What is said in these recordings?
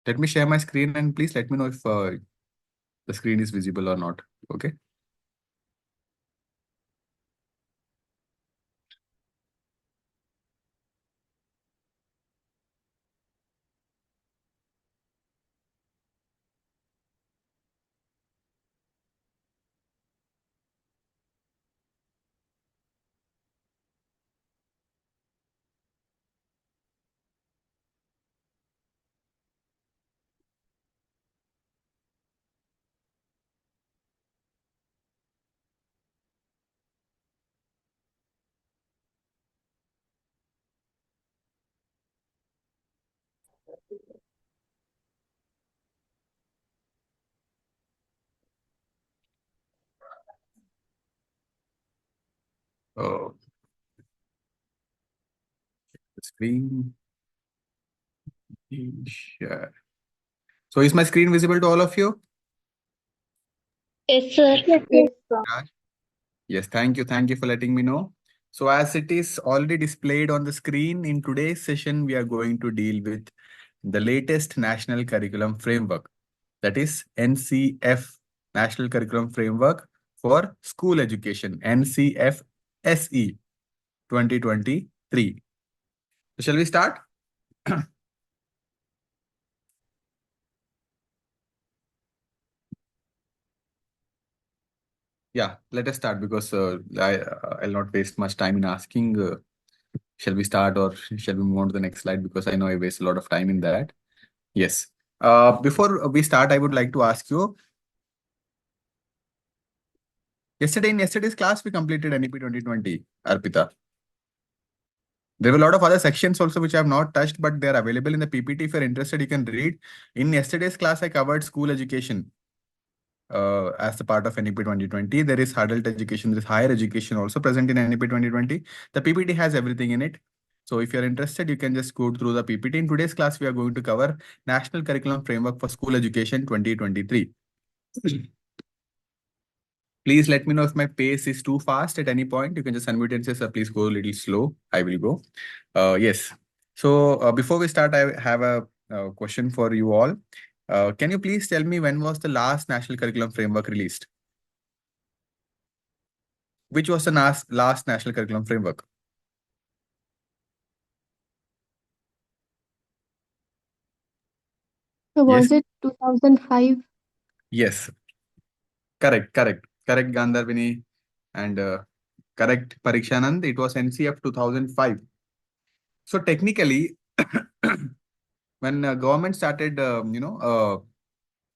Let me share my screen and please let me know if the screen is visible or not. Okay. Oh, the screen. Share. So is my screen visible to all of you? Yes, sir. Yes, sir. Raj? Yes, thank you. Thank you for letting me know. So as it is already displayed on the screen, in today's session, we are going to deal with the latest National Curriculum Framework. That is NCF, National Curriculum Framework for School Education, NCFSE 2023. So shall we start? Yeah, let us start because I'll not waste much time in asking, shall we start or shall we move on to the next slide? Because I know I waste a lot of time in that. Yes. Before we start, I would like to ask you, in yesterday's class, we completed NEP 2020, Arpita. There were a lot of other sections also which I have not touched, but they are available in the PPT. If you're interested, you can read. In yesterday's class, I covered school education as a part of NEP 2020. There is adult education, there is higher education also present in NEP 2020. The PPT has everything in it. So if you're interested, you can just go through the PPT. In today's class, we are going to cover National Curriculum Framework for School Education 2023. Please let me know if my pace is too fast at any point. You can just unmute and say, sir, please go a little slow. I will go. Yes. So before we start, I have a question for you all. Can you please tell me when was the last National Curriculum Framework released? Which was the last National Curriculum Framework? So was Yes. it 2005? Yes. Correct. Gandharvini and correct Parikshanand. It was NCF 2005. So technically, when government started,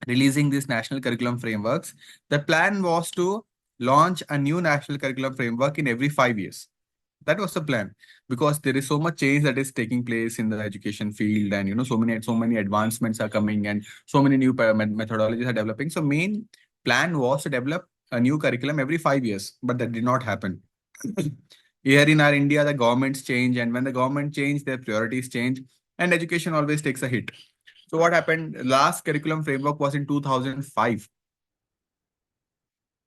releasing these national curriculum frameworks, the plan was to launch a new national curriculum framework in every 5 years. That was the plan because there is so much change that is taking place in the education field, and so many advancements are coming, and so many new methodologies are developing. So main plan was to develop a new curriculum every 5 years, but that did not happen. Here in our India, the governments change, and when the government change, their priorities change, and education always takes a hit. So what happened? Last curriculum framework was in 2005.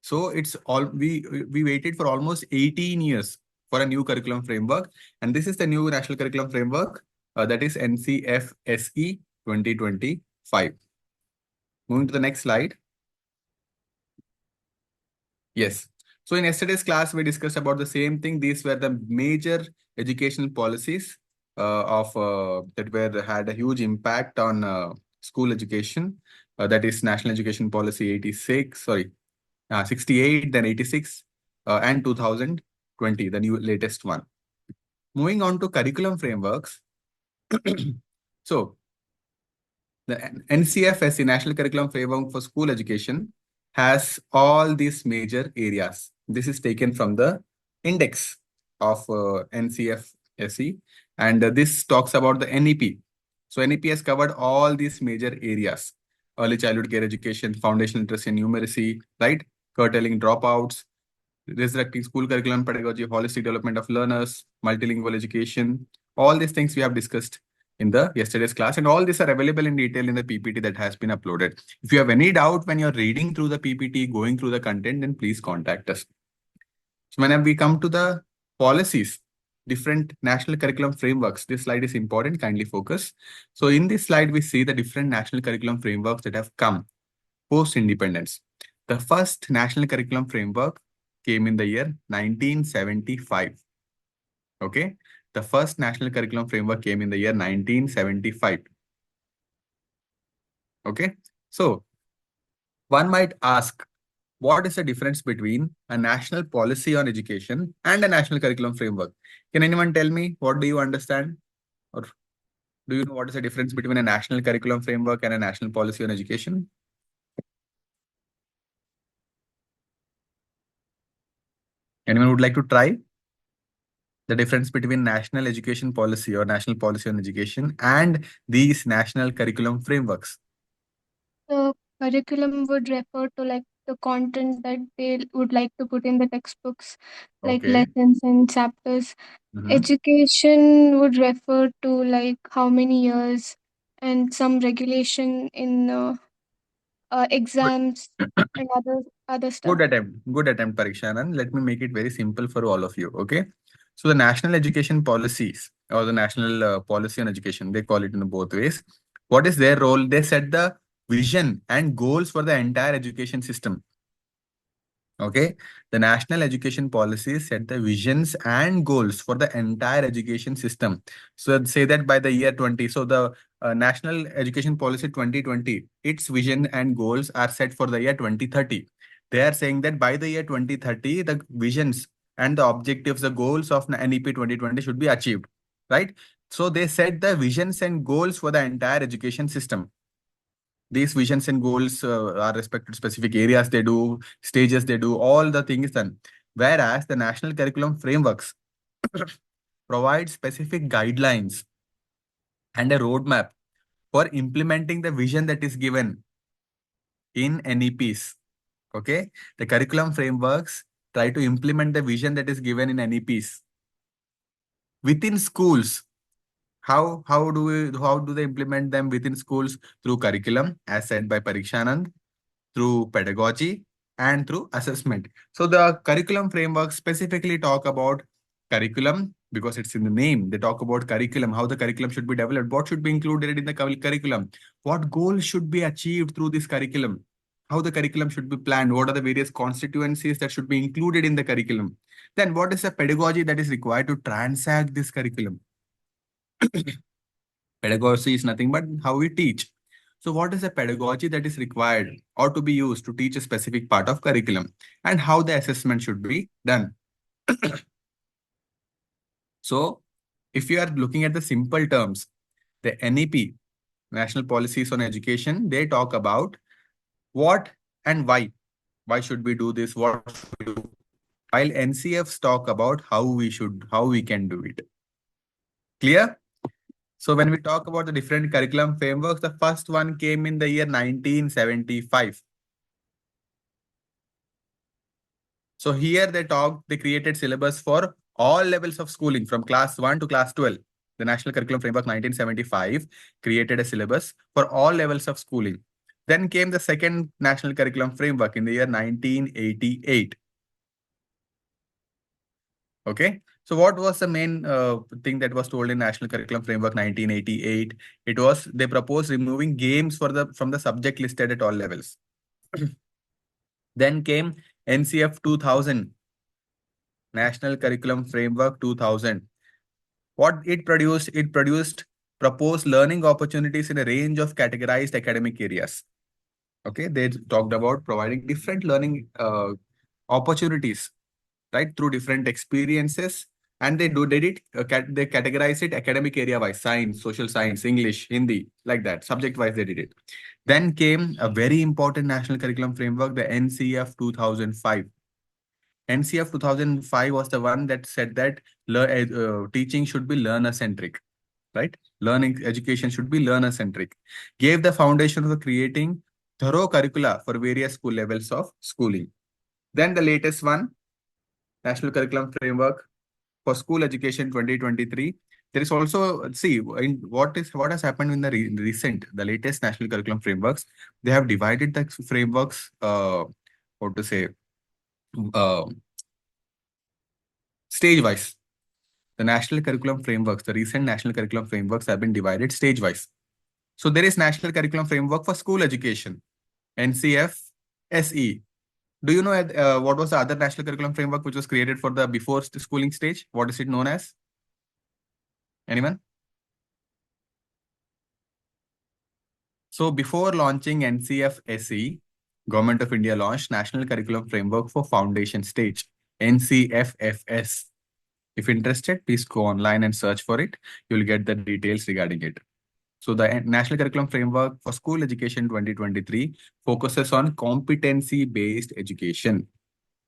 So it's all we waited for almost 18 years for a new curriculum framework, and this is the new national curriculum framework that is NCFSE 2025. Moving to the next slide. Yes. So in yesterday's class, we discussed about the same thing. These were the major educational policies that had a huge impact on school education. That is National Education Policy 86, 68, then 86, and 2020, the new latest one. Moving on to curriculum frameworks. So the NCFSE, National Curriculum Framework for School Education, has all these major areas. This is taken from the index of NCFSE, and this talks about the NEP. So NEP has covered all these major areas: early childhood care education, foundational interest in numeracy, right? Curtailing dropouts, resurrecting school curriculum pedagogy, holistic development of learners, multilingual education. All these things we have discussed in the yesterday's class, and all these are available in detail in the PPT that has been uploaded. If you have any doubt when you're reading through the PPT, going through the content, then please contact us. So when we come to the policies, different national curriculum frameworks. This slide is important, kindly focus. So in this slide, we see the different national curriculum frameworks that have come post-independence. The first national curriculum framework came in the year 1975. Okay. The first national curriculum framework came in the year 1975. Okay. So one might ask, what is the difference between a national policy on education and a national curriculum framework? Can anyone tell me, what do you understand? Or do you know what is the difference between a national curriculum framework and a national policy on education? Anyone would like to try? The difference between national education policy or national policy on education and these national curriculum frameworks. The curriculum would refer to like the content that they would like to put in the textbooks, like Okay. lessons and chapters. Education would refer to like how many years and some regulation in exams and other stuff. Good attempt, Parikshanan. Let me make it very simple for all of you. Okay. So the national education policies or the national policy on education, they call it in both ways. What is their role? They set the vision and goals for the entire education system. Okay, the national education policies set the visions and goals for the entire education system. So say that by the year 20, so the national education policy 2020, its vision and goals are set for the year 2030. They are saying that by the year 2030, the visions and the objectives, the goals of NEP 2020 should be achieved, right? So they set the visions and goals for the entire education system. These visions and goals are respected specific areas they do, stages they do, all the things done. Whereas the national curriculum frameworks provide specific guidelines and a roadmap for implementing the vision that is given in NEPs. Okay, the curriculum frameworks try to implement the vision that is given in NEPs within schools. How do they implement them within schools? Through curriculum, as said by Parikshanand, through pedagogy, and through assessment. So the curriculum framework specifically talk about curriculum because it's in the name. They talk about curriculum, how the curriculum should be developed, what should be included in the curriculum, what goals should be achieved through this curriculum, how the curriculum should be planned, what are the various constituencies that should be included in the curriculum. Then what is the pedagogy that is required to transact this curriculum? Pedagogy is nothing but how we teach. So what is the pedagogy that is required or to be used to teach a specific part of curriculum, and how the assessment should be done? So if you are looking at the simple terms, the NEP, National Policies on Education, they talk about what and why. Why should we do this? What should we do? While NCFs talk about how we can do it. Clear? So when we talk about the different curriculum frameworks, the first one came in the year 1975. So here they created syllabus for all levels of schooling from class 1 to class 12. The National Curriculum Framework 1975 created a syllabus for all levels of schooling. Then came the second National Curriculum Framework in the year 1988. Okay. So what was the main thing that was told in National Curriculum Framework 1988? It was they proposed removing games from the subject listed at all levels. Then came NCF 2000, National Curriculum Framework 2000. What it produced? It produced proposed learning opportunities in a range of categorized academic areas. Okay, they talked about providing different learning opportunities, right, through different experiences, and they categorize it academic area wise: science, social science, English, Hindi, like that, subject wise they did it. Then came a very important national curriculum framework, the NCF 2005. NCF 2005 was the one that said that teaching should be learner centric, right? Learning education should be learner centric. Gave the foundation for creating thorough curricula for various school levels of schooling. Then the latest one, National Curriculum Framework for School Education 2023. There is also, see, in what has happened in the the latest National Curriculum Frameworks. They have divided the frameworks, what to say, uh, stage wise. the national curriculum frameworks, the recent national curriculum frameworks have been divided stage-wise. So there is national curriculum framework for school education, NCF-SE. Do you know what was the other national curriculum framework which was created for the before schooling stage? What is it known as? Anyone? So before launching NCF-SE, Government of India launched National Curriculum Framework for Foundation Stage, NCFFS. If interested, please go online and search for it. You'll get the details regarding it. So the National Curriculum Framework for School Education 2023 focuses on competency-based education.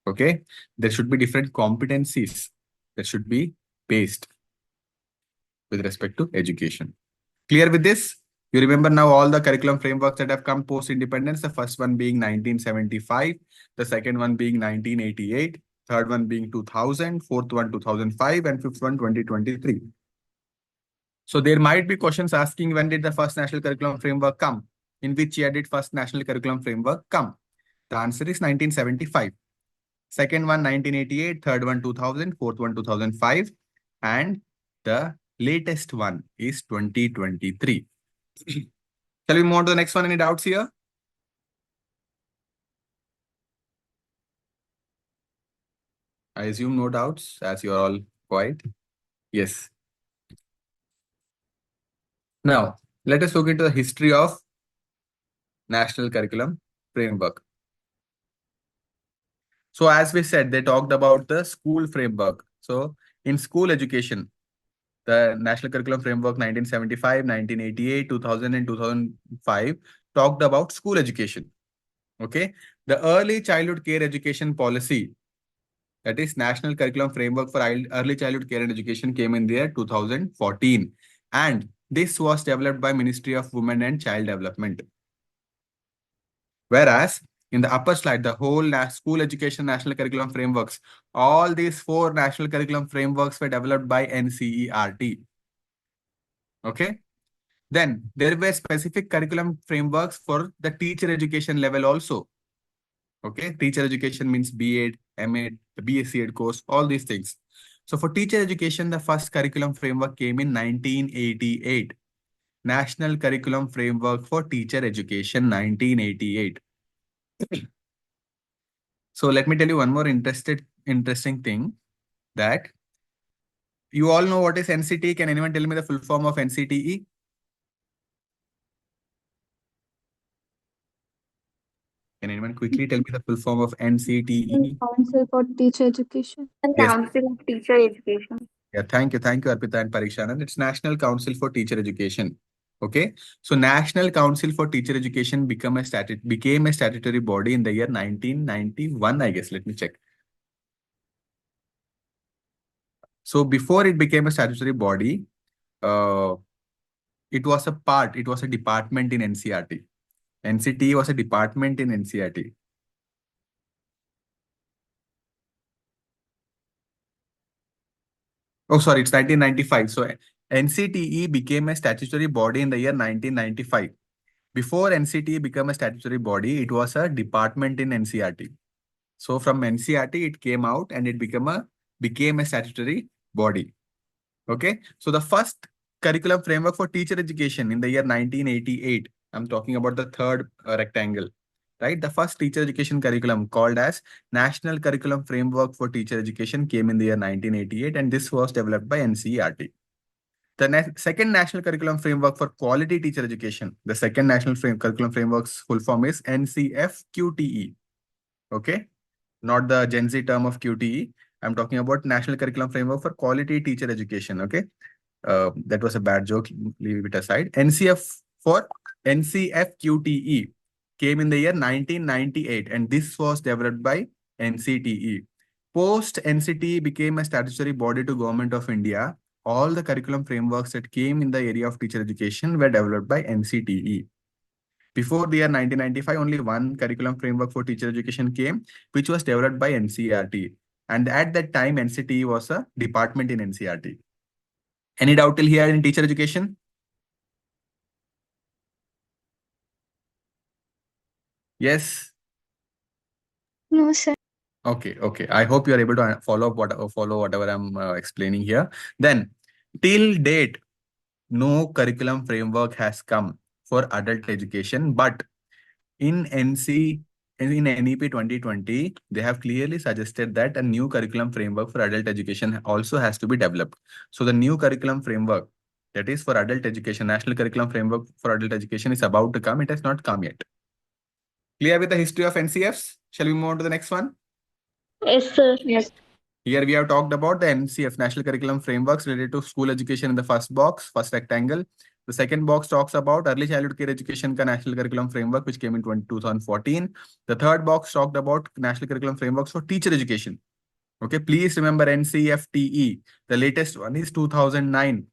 Okay, there should be different competencies that should be based with respect to education. Clear with this? You remember now all the curriculum frameworks that have come post-independence, the first one being 1975, the second one being 1988, third one being 2000, fourth one 2005, and fifth one 2023. So there might be questions asking when did the first national curriculum framework come? In which year did first national curriculum framework come? The answer is 1975. Second one 1988, third one 2000, fourth one 2005, and the latest one is 2023. Shall we move on to the next one? Any doubts here? I assume no doubts as you're all quiet. Yes. Now, let us look into the history of National Curriculum Framework. So as we said, they talked about the school framework. So in school education, the National Curriculum Framework 1975, 1988, 2000 and 2005 talked about school education. Okay. The Early Childhood Care Education Policy, that is National Curriculum Framework for Early Childhood Care and Education, came in there 2014. And this was developed by Ministry of Women and Child Development. Whereas in the upper slide, the whole school education national curriculum frameworks, all these 4 national curriculum frameworks were developed by NCERT. Okay. Then there were specific curriculum frameworks for the teacher education level also. Okay. Teacher education means B.Ed, M.Ed, the B.Sc.Ed course, all these things. So for teacher education, the first curriculum framework came in 1988. National Curriculum Framework for Teacher Education, 1988. So let me tell you one more interesting thing, that you all know what is NCT. Can anyone tell me the full form of NCTE? Can anyone quickly tell me the full form of NCTE? Council for Teacher Education. Yes. Council of Teacher Education. Yeah, thank you, Arpita and Parikshanan. It's National Council for Teacher Education. Okay, so National Council for Teacher Education became a statutory body in the year 1991, I guess. Let me check. So before it became a statutory body, it was a department in NCERT. NCT was a department in NCERT. Oh, sorry, it's 1995. So NCTE became a statutory body in the year 1995. Before NCTE became a statutory body, it was a department in NCERT. So from NCERT, it came out and it became a statutory body. Okay. So the first curriculum framework for teacher education in the year 1988, I'm talking about the third rectangle, right? The first teacher education curriculum, called as National Curriculum Framework for Teacher Education, came in the year 1988, and this was developed by NCERT. The second National Curriculum Framework for Quality Teacher Education, the second National Curriculum Framework's full form is NCF-QTE. Okay, not the Gen Z term of QTE. I'm talking about National Curriculum Framework for Quality Teacher Education. Okay, that was a bad joke. Leave it aside. NCF-QTE came in the year 1998, and this was developed by NCTE. Post NCTE became a statutory body to Government of India. All the curriculum frameworks that came in the area of teacher education were developed by NCTE. Before the year 1995, only one curriculum framework for teacher education came, which was developed by NCERT. And at that time, NCTE was a department in NCERT. Any doubt till here in teacher education? Yes? No, sir. Okay, okay. I hope you are able to follow whatever I'm explaining here. Then, till date, no curriculum framework has come for adult education, but in NEP 2020, they have clearly suggested that a new curriculum framework for adult education also has to be developed. So the new curriculum framework, that is for adult education, National Curriculum Framework for Adult Education, is about to come. It has not come yet. Clear with the history of NCFs? Shall we move on to the next one? Yes, sir. Yes. Here we have talked about the NCF, National Curriculum Frameworks related to school education in the first box, first rectangle. The second box talks about Early Childhood Care Education ka National Curriculum Framework, which came in 2014. The third box talked about National Curriculum Frameworks for Teacher Education. Okay, please remember NCFTE. The latest one is 2009.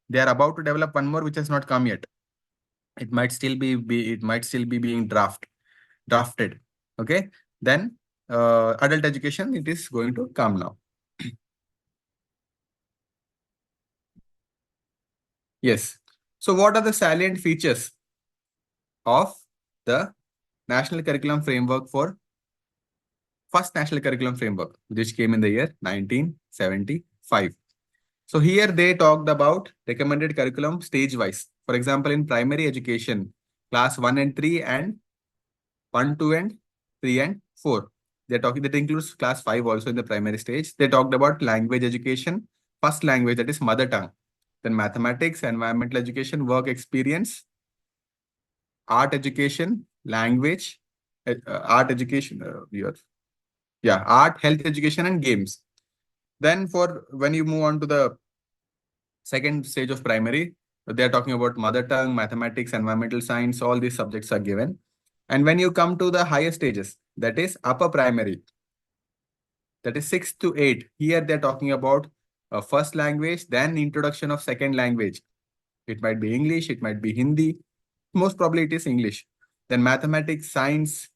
They are about to develop one more which has not come yet. It might still be being drafted. Okay, then adult education, it is going to come now. Yes. So what are the salient features of the National Curriculum Framework for first National Curriculum Framework, which came in the year 1975? So here they talked about recommended curriculum stage-wise. For example, in primary education, class 1 and 3 and 1, 2 and 3 and 4. They're talking, that includes class 5 also in the primary stage. They talked about language education, first language, that is mother tongue. Then mathematics, environmental education, work experience, art education, language, art education, art, health education, and games. Then for when you move on to the second stage of primary, they are talking about mother tongue, mathematics, environmental science, all these subjects are given. And when you come to the higher stages, that is upper primary, that is 6 to 8, here they're talking about first language, then introduction of second language. It might be English, it might be Hindi. Most probably it is English. Then mathematics, science.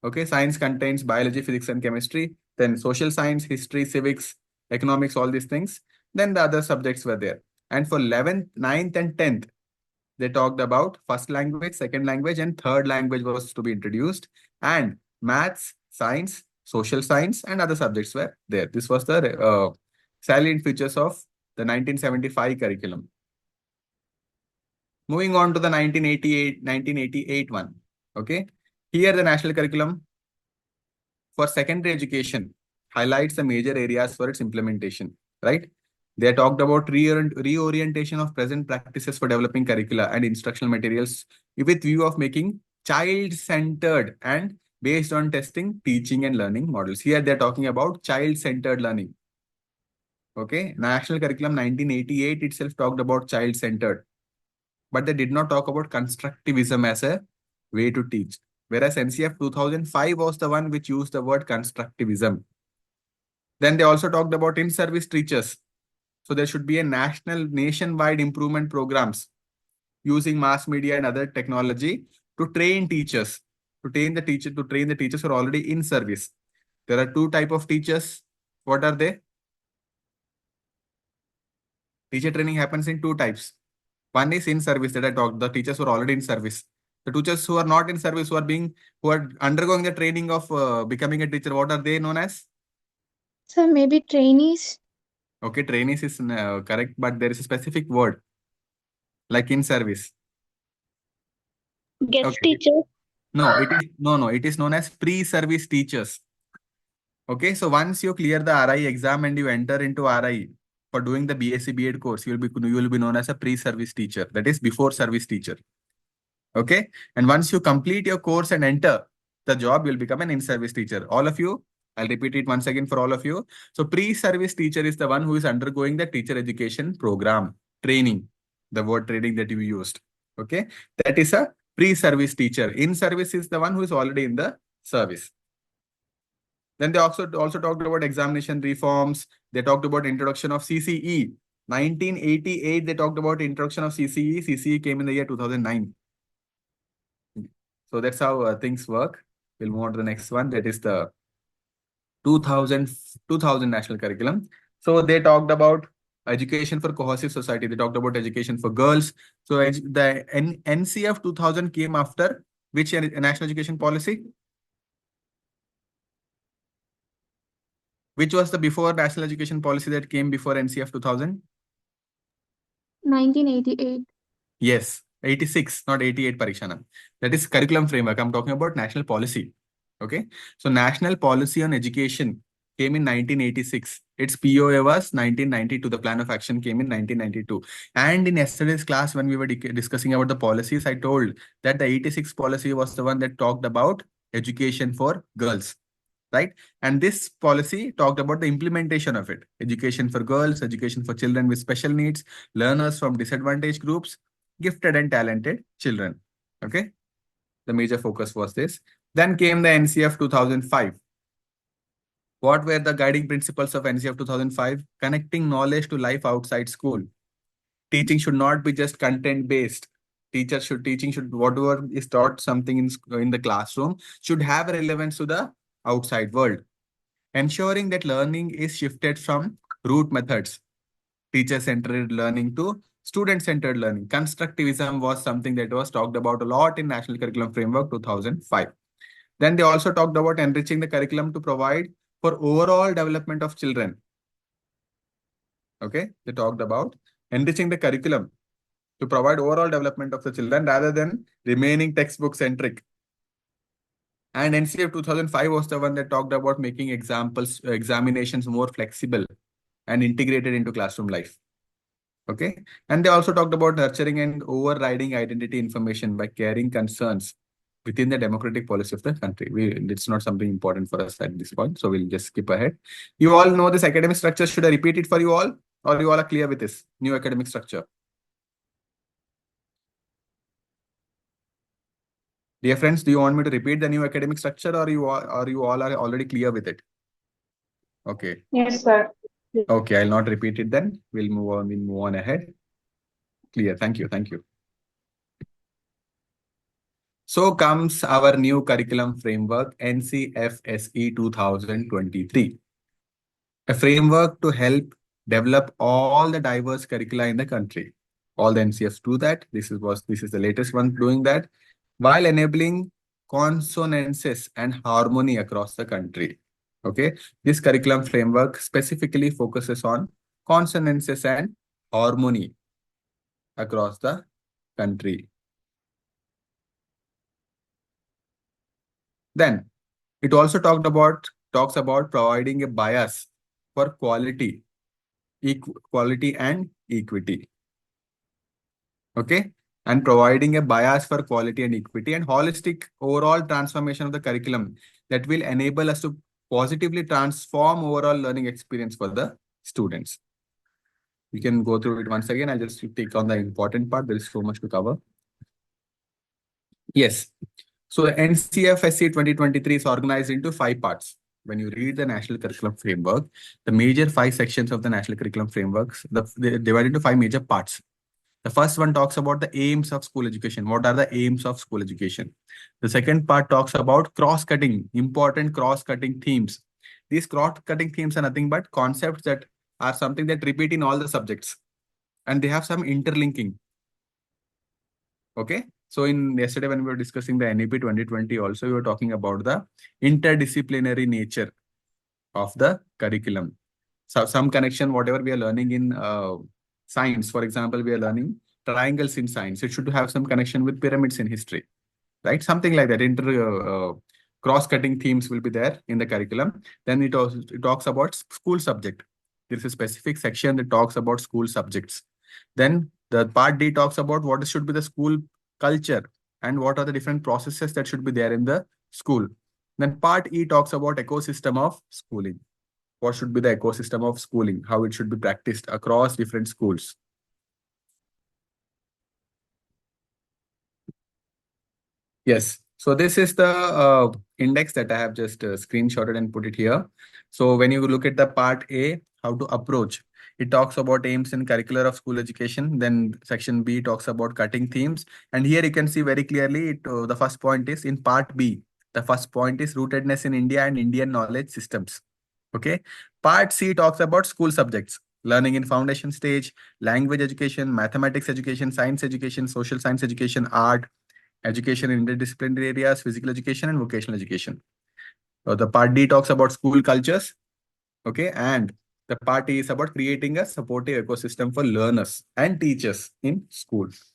Okay, science contains biology, physics, and chemistry. Then social science, history, civics, economics, all these things. Then the other subjects were there. And for 11th, 9th, and 10th, they talked about first language, second language, and third language was to be introduced. And maths, science, social science, and other subjects were there. This was the salient features of the 1975 curriculum. Moving on to the 1988 one. Okay. Here the national curriculum for secondary education highlights the major areas for its implementation, right? They talked about reorientation of present practices for developing curricula and instructional materials with view of making child-centered and based on testing, teaching and learning models. Here they're talking about child-centered learning. Okay, National Curriculum 1988 itself talked about child-centered, but they did not talk about constructivism as a way to teach. Whereas NCF 2005 was the one which used the word constructivism. Then they also talked about in-service teachers. So there should be a nationwide improvement programs using mass media and other technology to train teachers, to train the teachers who are already in service. There are two types of teachers. What are they? Teacher training happens in two types. One is in service that I talked, the teachers who are already in service. The teachers who are not in service, who are undergoing the training of becoming a teacher, what are they known as? So maybe trainees. Okay, trainees is correct, but there is a specific word like in service. Guest Okay. teacher. No, it is known as pre-service teachers. Okay, so once you clear the RI exam and you enter into RI for doing the B.Sc. B.Ed course, you will be known as a pre-service teacher. That is before service teacher. Okay, and once you complete your course and enter the job, you'll become an in-service teacher. All of you, I'll repeat it once again for all of you. So pre-service teacher is the one who is undergoing the teacher education program training, the word training that you used. Okay, that is a pre-service teacher. In-service is the one who is already in the service. Then they also talked about examination reforms. They talked about introduction of CCE. 1988, they talked about introduction of CCE. CCE came in the year 2009. So that's how things work. We'll move on to the next one. That is the 2000 national curriculum. So they talked about education for cohesive society. They talked about education for girls. So the NCF 2000 came after which national education policy? Which was the before national education policy that came before NCF 2000? 1988. Yes, 86, not 88, Parikshana. That is curriculum framework. I'm talking about national policy. Okay. So national policy on education came in 1986. Its POA was 1992. The plan of action came in 1992. And in yesterday's class, when we were discussing about the policies, I told that the 86 policy was the one that talked about education for girls, right? And this policy talked about the implementation of it. Education for girls, education for children with special needs, learners from disadvantaged groups, gifted and talented children. Okay. The major focus was this. Then came the NCF 2005. What were the guiding principles of NCF 2005? Connecting knowledge to life outside school. Teaching should not be just content based. Teaching should, whatever is taught something in the classroom should have a relevance to the outside world. Ensuring that learning is shifted from rote methods, teacher-centered learning, to student-centered learning. Constructivism was something that was talked about a lot in National Curriculum Framework 2005. Then they also talked about enriching the curriculum to provide for overall development of children. Okay, they talked about enriching the curriculum to provide overall development of the children rather than remaining textbook-centric. And NCF 2005 was the one that talked about making examinations more flexible and integrated into classroom life. Okay. And they also talked about nurturing and overriding identity information by carrying concerns within the democratic policy of the country. It's not something important for us at this point, so we'll just skip ahead. You all know this academic structure. Should I repeat it for you all, or you all are clear with this new academic structure? Dear friends, do you want me to repeat the new academic structure, or you all are already clear with it? Okay. Yes, sir. Okay, I'll not repeat it then. We'll move on ahead. Clear. Thank you. Thank you. So comes our new curriculum framework, NCFSE 2023. A framework to help develop all the diverse curricula in the country. All the NCFs do that. This is the latest one doing that, while enabling consonances and harmony across the country. Okay. This curriculum framework specifically focuses on consonances and harmony across the country. Then it also talks about providing a bias for quality and equity. Okay. And providing a bias for quality and equity and holistic overall transformation of the curriculum that will enable us to positively transform overall learning experience for the students. We can go through it once again. I'll just take on the important part. There is so much to cover. Yes. So the NCFSE 2023 is organized into 5 parts. When you read the National Curriculum Framework, the major 5 sections of the National Curriculum Frameworks, they divide into 5 major parts. The first one talks about the aims of school education. What are the aims of school education? The second part talks about cross-cutting, important cross-cutting themes. These cross-cutting themes are nothing but concepts that are something that repeat in all the subjects, and they have some interlinking. Okay. So in yesterday, when we were discussing the NEP 2020, also we were talking about the interdisciplinary nature of the curriculum. So some connection, whatever we are learning in science, for example, we are learning triangles in science. It should have some connection with pyramids in history, right? Something like that. Cross-cutting themes will be there in the curriculum. Then it talks about school subject. There is a specific section that talks about school subjects. Then the part D talks about what should be the school culture and what are the different processes that should be there in the school. Then part E talks about ecosystem of schooling. What should be the ecosystem of schooling, how it should be practiced across different schools. Yes. So this is the index that I have just screenshotted and put it here. So when you look at the part A, how to approach, it talks about aims and curricular of school education. Then section B talks about cutting themes. And here you can see very clearly, the first point is in part B. The first point is rootedness in India and Indian knowledge systems. Okay. Part C talks about school subjects, learning in foundation stage, language education, mathematics education, science education, social science education, art, education in interdisciplinary areas, physical education and vocational education. The part D talks about school cultures, Okay, and the part is about creating a supportive ecosystem for learners and teachers in schools.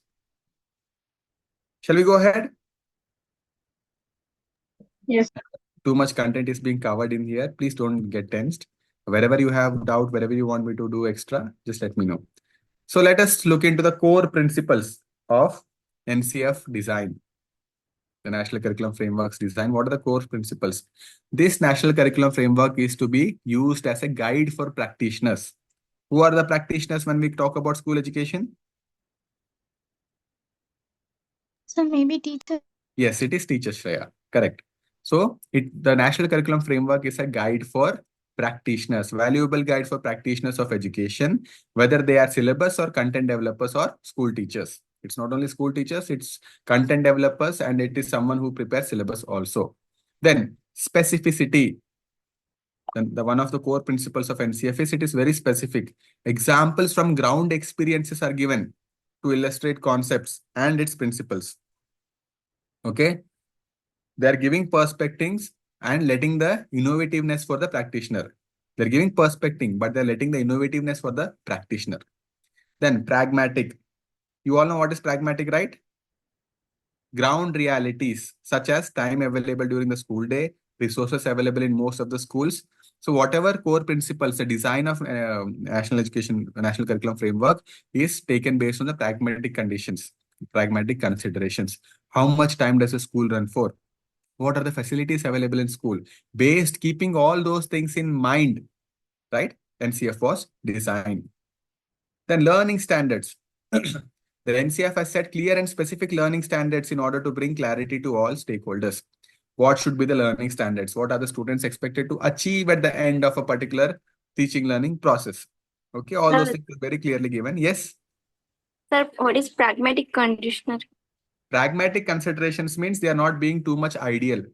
Shall we go ahead? Yes. Too much content is being covered in here. Please don't get tensed. Wherever you have doubt, wherever you want me to do extra, just let me know. So let us look into the core principles of NCF design, the National Curriculum Frameworks design. What are the core principles? This National Curriculum Framework is to be used as a guide for practitioners. Who are the practitioners when we talk about school education? So maybe teacher. Yes, it is teachers, Shreya. Correct. So the National Curriculum Framework is a guide for practitioners, valuable guide for practitioners of education, whether they are syllabus or content developers or school teachers. It's not only school teachers, it's content developers, and it is someone who prepares syllabus also. Then specificity. The one of the core principles of NCF is it is very specific. Examples from ground experiences are given to illustrate concepts and its principles. Okay. They are giving perspectives and letting the innovativeness for the practitioner. They're giving perspective, but they're letting the innovativeness for the practitioner. Then pragmatic. You all know what is pragmatic, right? Ground realities such as time available during the school day, resources available in most of the schools. So whatever core principles, the design of national curriculum framework is taken based on the pragmatic conditions, pragmatic considerations. How much time does a school run for? What are the facilities available in school? Based, keeping all those things in mind, right? NCF was designed. Then learning standards. The NCF has set clear and specific learning standards in order to bring clarity to all stakeholders. What should be the learning standards? What are the students expected to achieve at the end of a particular teaching learning process? Okay, all those things are very clearly given. Yes. Sir, what is pragmatic conditioner? Pragmatic considerations means they are not being too much ideal.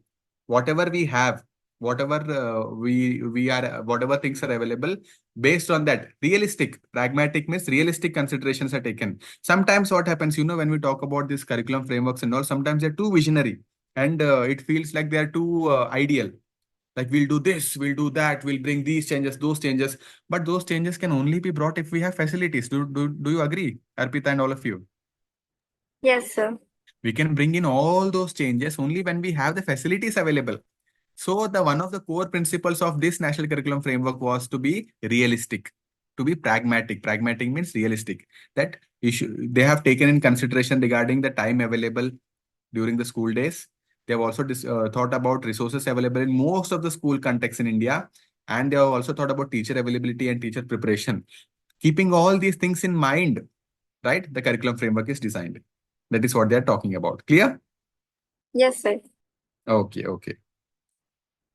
Whatever we have, whatever we are, whatever things are available, based on that, realistic. Pragmatic means realistic considerations are taken. Sometimes what happens, when we talk about this curriculum frameworks and all, sometimes they're too visionary, and it feels like they are too ideal. Like we'll do this, we'll do that, we'll bring these changes, those changes. But those changes can only be brought if we have facilities. Do you agree, Arpita and all of you? Yes, sir. We can bring in all those changes only when we have the facilities available. So the one of the core principles of this national curriculum framework was to be realistic, to be pragmatic. Pragmatic means realistic. That they have taken in consideration regarding the time available during the school days. They have also thought about resources available in most of the school contexts in India. And they have also thought about teacher availability and teacher preparation. Keeping all these things in mind, right? The curriculum framework is designed. That is what they are talking about. Clear? Yes, sir. Okay, okay.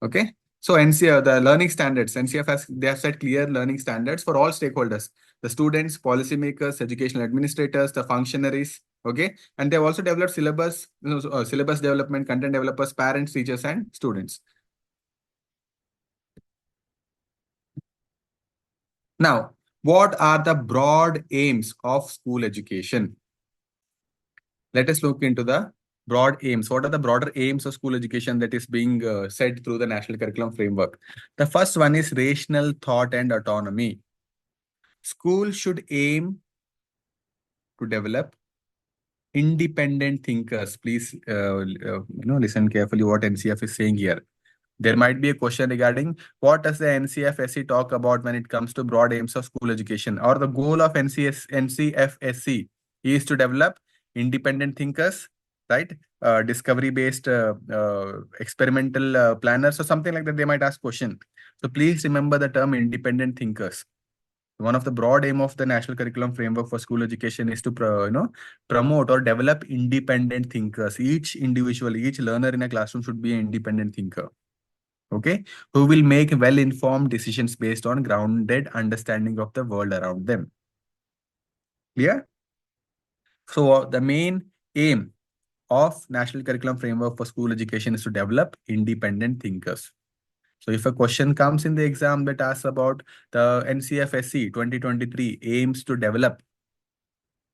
Okay. So NCF, the learning standards, NCF they have set clear learning standards for all stakeholders, the students, policymakers, educational administrators, the functionaries. Okay. And they have also developed syllabus, syllabus development, content developers, parents, teachers, and students. Now, what are the broad aims of school education? Let us look into the broad aims. What are the broader aims of school education that is being said through the National Curriculum Framework? The first one is rational thought and autonomy. School should aim to develop independent thinkers. Please, listen carefully what NCF is saying here. There might be a question regarding what does the NCFSE talk about when it comes to broad aims of school education, or the goal of NCFSE is to develop independent thinkers, right? Discovery-based experimental planners or something like that. They might ask question. So please remember the term independent thinkers. One of the broad aim of the National Curriculum Framework for school education is to promote or develop independent thinkers. Each individual, each learner in a classroom should be an independent thinker. Okay, who will make well-informed decisions based on grounded understanding of the world around them. Clear? So the main aim of National Curriculum Framework for school education is to develop independent thinkers. So if a question comes in the exam that asks about the NCFSE 2023 aims to develop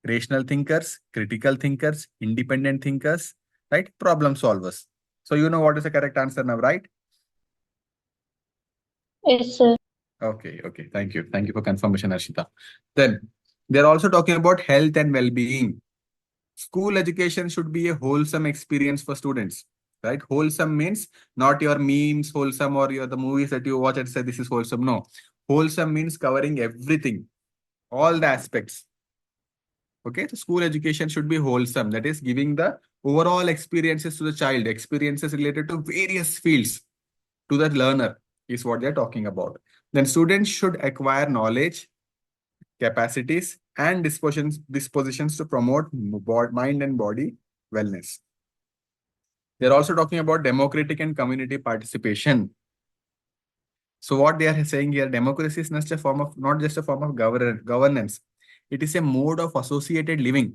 rational thinkers, critical thinkers, independent thinkers, right? Problem solvers. So you know what is the correct answer now, right? Yes, sir. Okay, okay. Thank you. Thank you for confirmation, Arshita. Then they're also talking about health and well-being. School education should be a wholesome experience for students, right? Wholesome means not your memes wholesome or your the movies that you watch and say this is wholesome. No, wholesome means covering everything, all the aspects. Okay, so school education should be wholesome. That is giving the overall experiences to the child, experiences related to various fields to the learner is what they're talking about. Then students should acquire knowledge, capacities, and dispositions to promote mind and body wellness. They're also talking about democratic and community participation. So what they are saying here, democracy is not just a form of governance. It is a mode of associated living.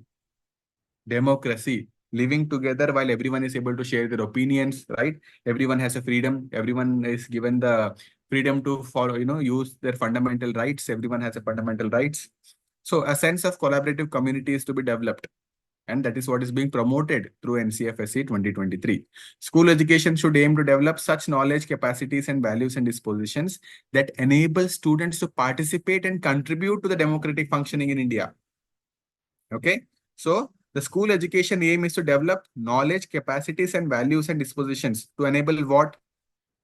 Democracy, living together while everyone is able to share their opinions, right? Everyone has a freedom. Everyone is given the freedom to follow, use their fundamental rights. Everyone has a fundamental rights. So a sense of collaborative community is to be developed. And that is what is being promoted through NCFSE 2023. School education should aim to develop such knowledge, capacities, and values and dispositions that enable students to participate and contribute to the democratic functioning in India. Okay. So the school education aim is to develop knowledge, capacities, and values and dispositions to enable what?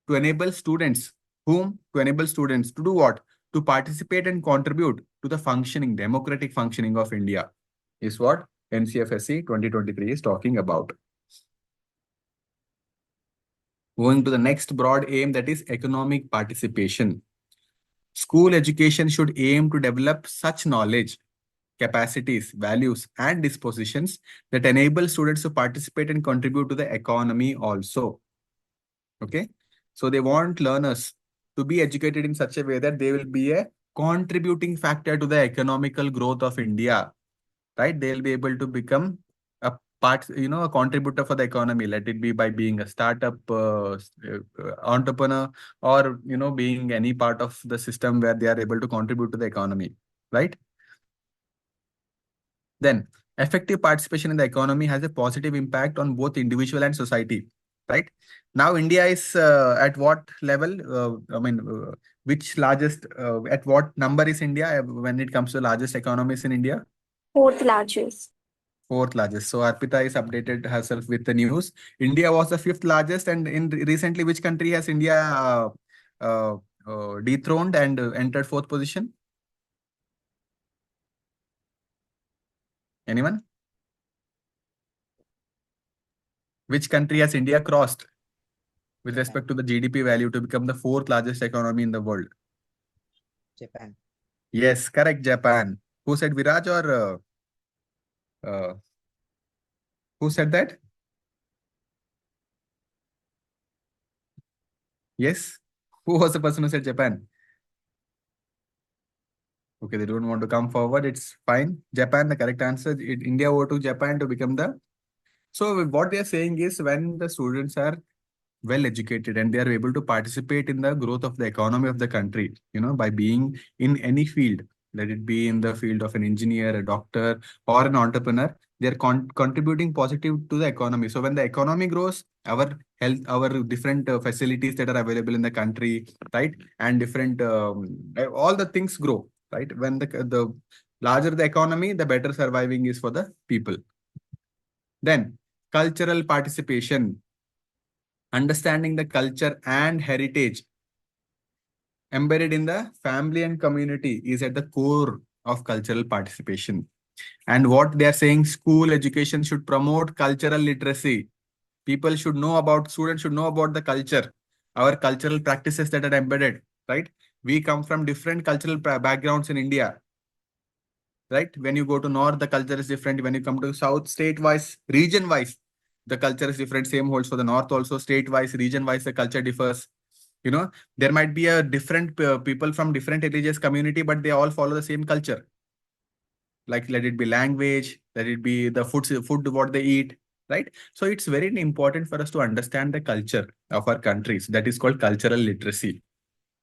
To enable students. Whom? To enable students to do what? To participate and contribute to the functioning, democratic functioning of India is what NCFSE 2023 is talking about. Going to the next broad aim, that is economic participation. School education should aim to develop such knowledge, capacities, values, and dispositions that enable students to participate and contribute to the economy also. Okay. So they want learners to be educated in such a way that they will be a contributing factor to the economical growth of India, right? They'll be able to become a part, a contributor for the economy. Let it be by being a startup entrepreneur or, being any part of the system where they are able to contribute to the economy, right? Then effective participation in the economy has a positive impact on both individual and society, right? Now, India is at what level? Which largest, at what number is India when it comes to largest economies in India? Fourth largest. Fourth largest. So Arpita is updated herself with the news. India was the fifth largest, and in recently, which country has India uh, dethroned and entered fourth position? Anyone? Which country has India crossed with respect to the GDP value to become the fourth largest economy in the world? Japan. Yes, correct, Japan. Who said Viraj or uh, who said that? Yes. Who was the person who said Japan? Okay, they don't want to come forward. It's fine. Japan, the correct answer. India overtook Japan to become the. So what they are saying is when the students are well educated and they are able to participate in the growth of the economy of the country, by being in any field, let it be in the field of an engineer, a doctor, or an entrepreneur, they're contributing positive to the economy. So when the economy grows, our health, our different facilities that are available in the country, right, and different all the things grow, right? When the larger the economy, the better surviving is for the people. Then cultural participation. Understanding the culture and heritage embedded in the family and community is at the core of cultural participation. And what they are saying, school education should promote cultural literacy. Students should know about the culture, our cultural practices that are embedded, right? We come from different cultural backgrounds in India, right? When you go to north, the culture is different. When you come to south, state-wise, region-wise, the culture is different. Same holds for the north also, state-wise, region-wise, the culture differs. There might be a different people from different religious community, but they all follow the same culture. Like let it be language, let it be the food what they eat, right? So it's very important for us to understand the culture of our countries. That is called cultural literacy.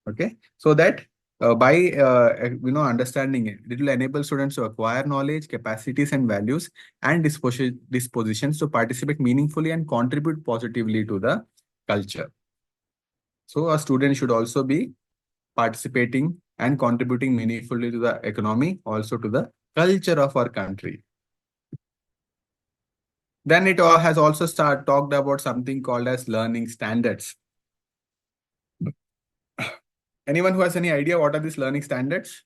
Okay, so that by understanding it, it will enable students to acquire knowledge, capacities, and values, and dispositions to participate meaningfully and contribute positively to the culture. So a student should also be participating and contributing meaningfully to the economy, also to the culture of our country. Then it has also talked about something called as learning standards. Anyone who has any idea what are these learning standards?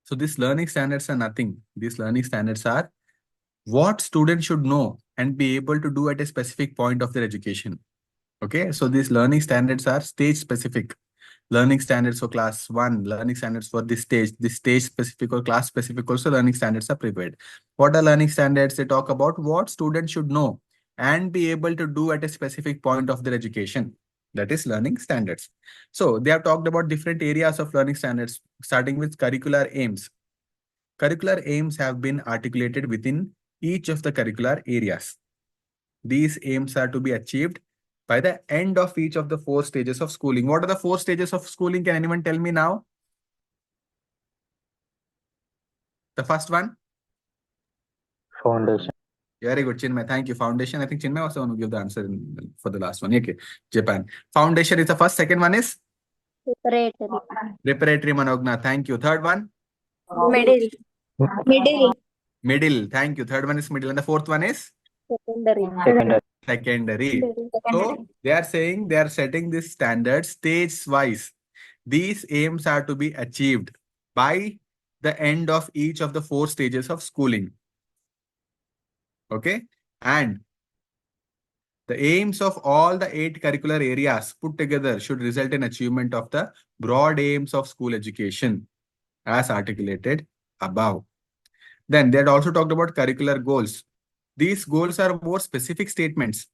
So these learning standards are nothing. These learning standards are what students should know and be able to do at a specific point of their education. Okay, so these learning standards are stage specific. Learning standards for class 1, learning standards for this stage specific or class specific also learning standards are prepared. What are learning standards? They talk about what students should know and be able to do at a specific point of their education. That is learning standards. So they have talked about different areas of learning standards, starting with curricular aims. Curricular aims have been articulated within each of the curricular areas. These aims are to be achieved by the end of each of the 4 stages of schooling. What are the 4 stages of schooling? Can anyone tell me now? The first one? Foundation. Very good, Chinmay. Thank you. Foundation. I think Chinmay was the one who gave the answer for the last one. Okay, Japan. Foundation is the first. Second one is? Preparatory. Preparatory, Manogna. Thank you. Third one? Middle. Middle. Middle. Thank you. Third one is middle. And the fourth one is? Secondary. Secondary. So they are saying they are setting this standard stage wise. These aims are to be achieved by the end of each of the 4 stages of schooling. Okay. And the aims of all the 8 curricular areas put together should result in achievement of the broad aims of school education as articulated above. Then they had also talked about curricular goals. These goals are more specific statements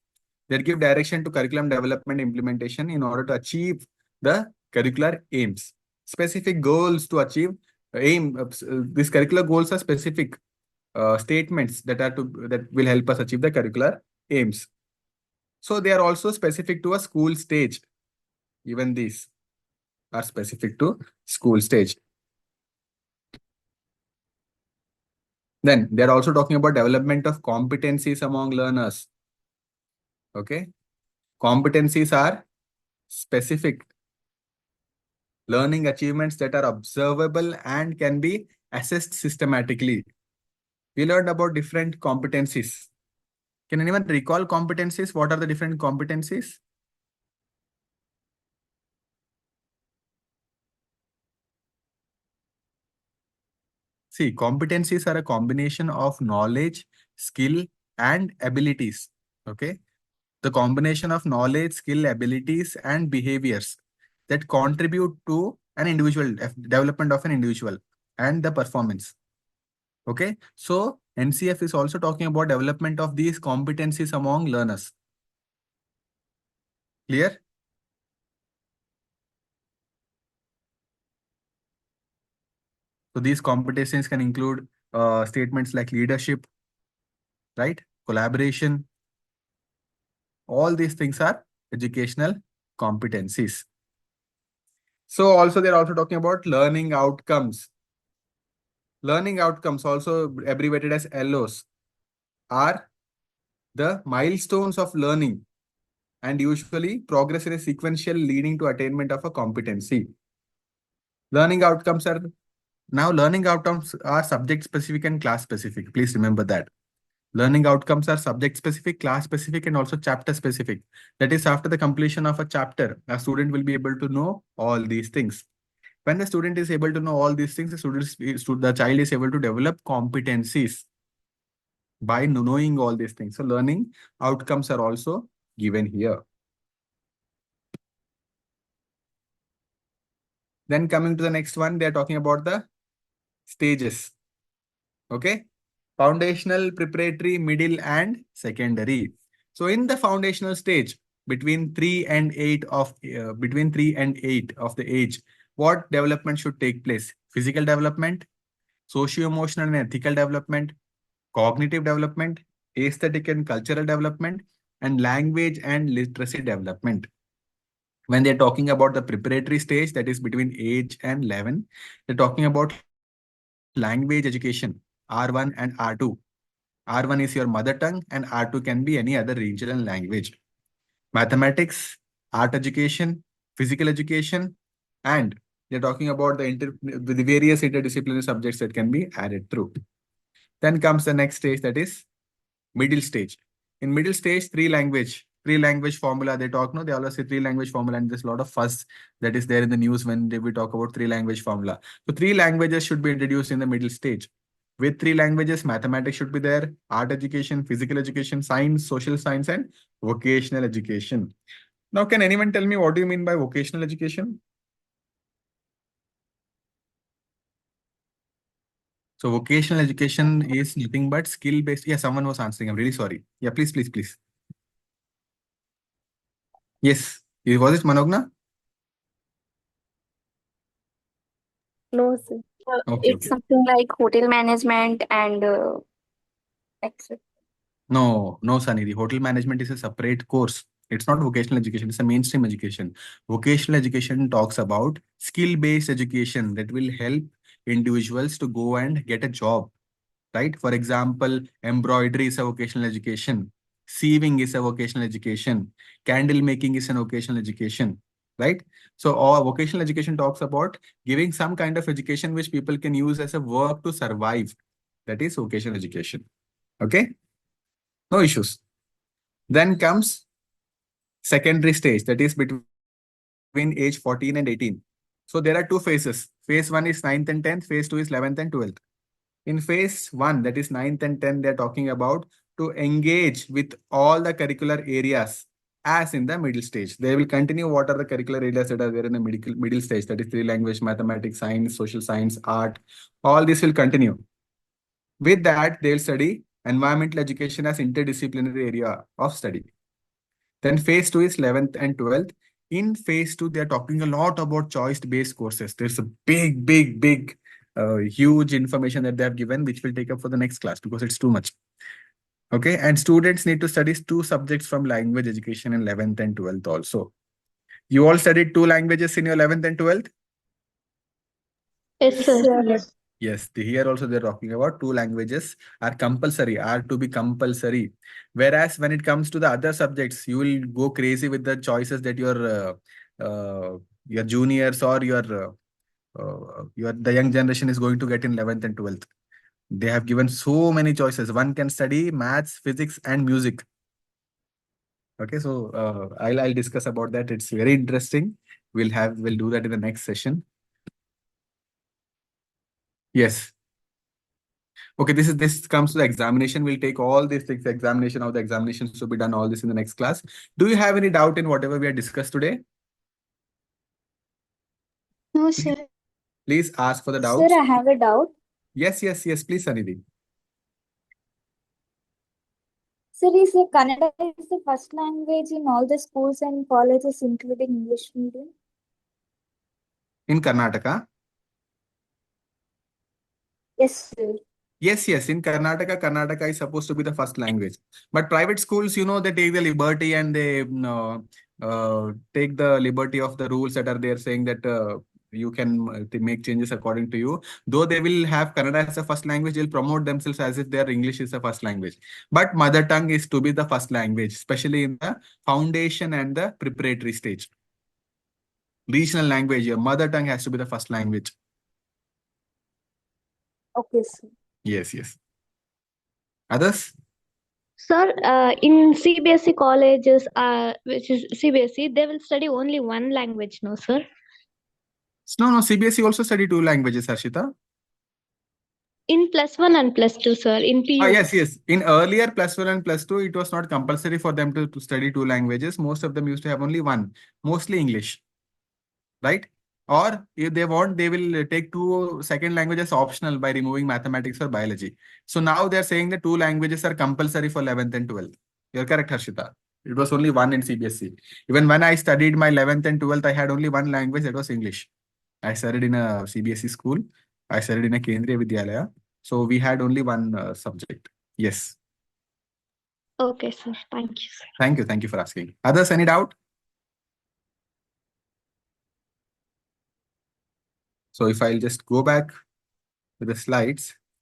that give direction to curriculum development implementation in order to achieve the curricular aims. Specific goals to achieve aim. These curricular goals are specific statements that will help us achieve the curricular aims. So they are also specific to a school stage. Even these are specific to school stage. Then they are also talking about development of competencies among learners. Okay. Competencies are specific learning achievements that are observable and can be assessed systematically. We learned about different competencies. Can anyone recall competencies? What are the different competencies? See, competencies are a combination of knowledge, skill, and abilities. Okay. The combination of knowledge, skill, abilities, and behaviors that contribute to an individual development of an individual and the performance. Okay. So NCF is also talking about development of these competencies among learners. Clear? So these competencies can include statements like leadership, right? Collaboration. All these things are educational competencies. So also they're also talking about learning outcomes. Learning outcomes, also abbreviated as LOs, are the milestones of learning and usually progress in a sequential leading to attainment of a competency. Learning outcomes are subject specific and class specific. Please remember that. Learning outcomes are subject specific, class specific, and also chapter specific. That is, after the completion of a chapter, a student will be able to know all these things. When the student is able to know all these things, the child is able to develop competencies by knowing all these things. So learning outcomes are also given here. Then coming to the next one, they are talking about the stages. Okay. Foundational, preparatory, middle, and secondary. So in the foundational stage, between 3 and 8 of the age, what development should take place? Physical development, socio-emotional and ethical development, cognitive development, aesthetic and cultural development, and language and literacy development. When they're talking about the preparatory stage, that is between age and 11, they're talking about language education. R1 and R2. R1 is your mother tongue and R2 can be any other regional language. Mathematics, art education, physical education, and they're talking about the various interdisciplinary subjects that can be added through. Then comes the next stage, that is middle stage. In middle stage, three language formula they talk. No, they always say three language formula, and there's a lot of fuss that is there in the news when we talk about three language formula. So three languages should be introduced in the middle stage. With three languages, mathematics should be there, art education, physical education, science, social science, and vocational education. Now, can anyone tell me what do you mean by vocational education? So vocational education is nothing but skill-based. Yeah, someone was answering. I'm really sorry. Yeah, please, please, please. Yes. Was it Manogna? No, sir. Okay, It's okay. something like hotel management and etc. No, no, Sunny. The hotel management is a separate course. It's not vocational education. It's a mainstream education. Vocational education talks about skill-based education that will help individuals to go and get a job, right? For example, embroidery is a vocational education. Sieving is a vocational education. Candle making is an vocational education, right? So all vocational education talks about giving some kind of education which people can use as a work to survive. That is vocational education. Okay? No issues. Then comes secondary stage, that is between age 14 and 18. So there are two phases. Phase 1 is 9th and 10th. Phase 2 is 11th and 12th. In phase 1, that is 9th and 10th, they're talking about to engage with all the curricular areas as in the middle stage. They will continue what are the curricular areas that are there in the middle stage. That is three language, mathematics, science, social science, art. All this will continue. With that, they'll study environmental education as interdisciplinary area of study. Then phase 2 is 11th and 12th. In phase 2, they're talking a lot about choice-based courses. There's a big, huge information that they have given, which we'll take up for the next class because it's too much. Okay, and students need to study two subjects from language education in 11th and 12th also. You all studied two languages in your 11th and 12th? Yes, sir. Yes, here also they're talking about two languages are to be compulsory. Whereas when it comes to the other subjects, you will go crazy with the choices that your juniors or the young generation is going to get in 11th and 12th. They have given so many choices. One can study maths, physics, and music. Okay, so I'll discuss about that. It's very interesting. We'll do that in the next session. Yes. Okay, this comes to the examination. We'll take all these things, examination, how the examinations to be done, all this in the next class. Do you have any doubt in whatever we have discussed today? No, sir. Please ask for the Sir, doubts. I have a doubt. Yes, please, Sanidhi. Sir, is Kannada is the first language in all the schools and colleges, including English medium? In Karnataka? Yes, sir. Yes, in Karnataka is supposed to be the first language. But private schools, they take the liberty and they take the liberty of the rules that are there saying that you can make changes according to you. Though they will have Kannada as a first language, they'll promote themselves as if their English is the first language. But mother tongue is to be the first language, especially in the foundation and the preparatory stage. Regional language, your mother tongue has to be the first language. Okay, sir. Yes. Others? Sir, in CBSE colleges, which is CBSE, they will study only one language, no, sir? No, CBSE also study two languages, Harshita. In +1 and +2, sir, in PU. Yes. In earlier +1 and +2, it was not compulsory for them to study two languages. Most of them used to have only one, mostly English, right? Or if they want, they will take two second languages optional by removing mathematics or biology. So now they're saying that two languages are compulsory for 11th and 12th. You're correct, Harshita. It was only one in CBSE. Even when I studied my 11th and 12th, I had only one language, that was English. I studied in a CBSE school. I studied in a Kendriya Vidyalaya. So we had only one subject. Yes. Okay, sir. Thank you, sir. Thank you for asking. Others, any doubt? So if I'll just go back to the slides.